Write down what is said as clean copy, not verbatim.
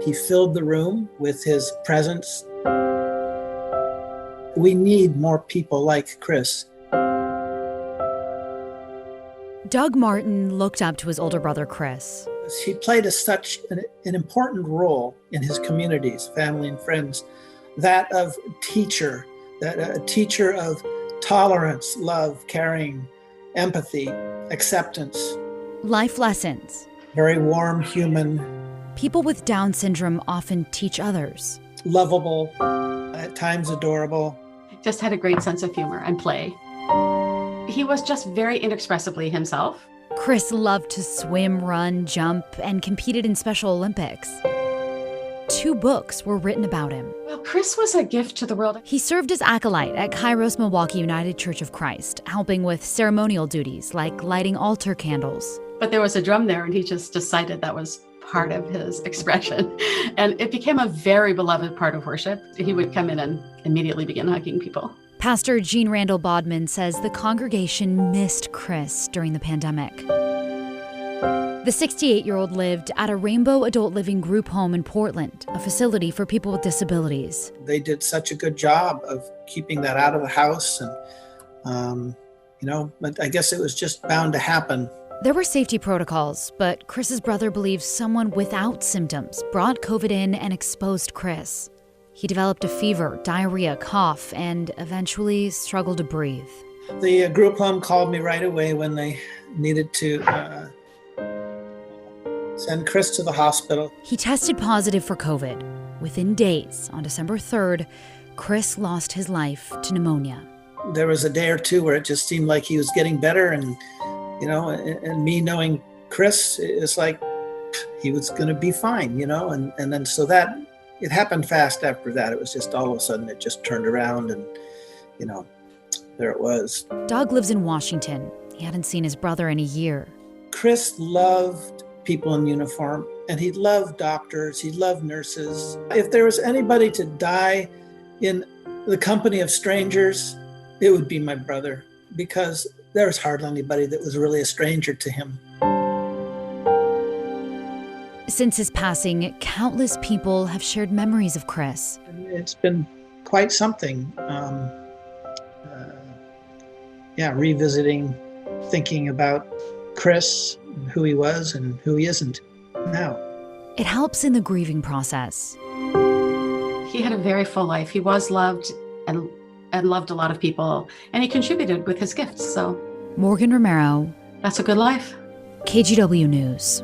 He filled the room with his presence. We need more people like Chris. Doug Martin looked up to his older brother, Chris. He played such an important role in his communities, family and friends, that of teacher, that a teacher of tolerance, love, caring, empathy, acceptance. Life lessons. Very warm, human. People with Down syndrome often teach others. Lovable, at times adorable. Just had a great sense of humor and play. He was just very inexpressibly himself. Chris loved to swim, run, jump, and competed in Special Olympics. 2 books were written about him. Well, Chris was a gift to the world. He served as acolyte at Kairos Milwaukee United Church of Christ, helping with ceremonial duties like lighting altar candles. But there was a drum there, and he just decided that was part of his expression. And it became a very beloved part of worship. He would come in and immediately begin hugging people. Pastor Jean Randall Bodman says the congregation missed Chris during the pandemic. The 68-year-old lived at a Rainbow Adult Living group home in Portland, a facility for people with disabilities. They did such a good job of keeping that out of the house. And, but I guess it was just bound to happen. There were safety protocols, but Chris's brother believes someone without symptoms brought COVID in and exposed Chris. He developed a fever, diarrhea, cough, and eventually struggled to breathe. The group home called me right away when they needed to send Chris to the hospital. He tested positive for COVID. Within days, on December 3rd, Chris lost his life to pneumonia. There was a day or two where it just seemed like he was getting better, and me knowing Chris, it's like he was going to be fine, and then so that it happened fast after that. It was just all of a sudden it just turned around and, there it was. Doug lives in Washington. He hadn't seen his brother in a year. Chris loved people in uniform, and he loved doctors, he loved nurses. If there was anybody to die in the company of strangers, it would be my brother, because there was hardly anybody that was really a stranger to him. Since his passing, countless people have shared memories of Chris. It's been quite something. Revisiting, thinking about Chris, who he was and who he isn't now. It helps in the grieving process. He had a very full life. He was loved and loved a lot of people, and he contributed with his gifts. So Morgan Romero. That's a good life. KGW News.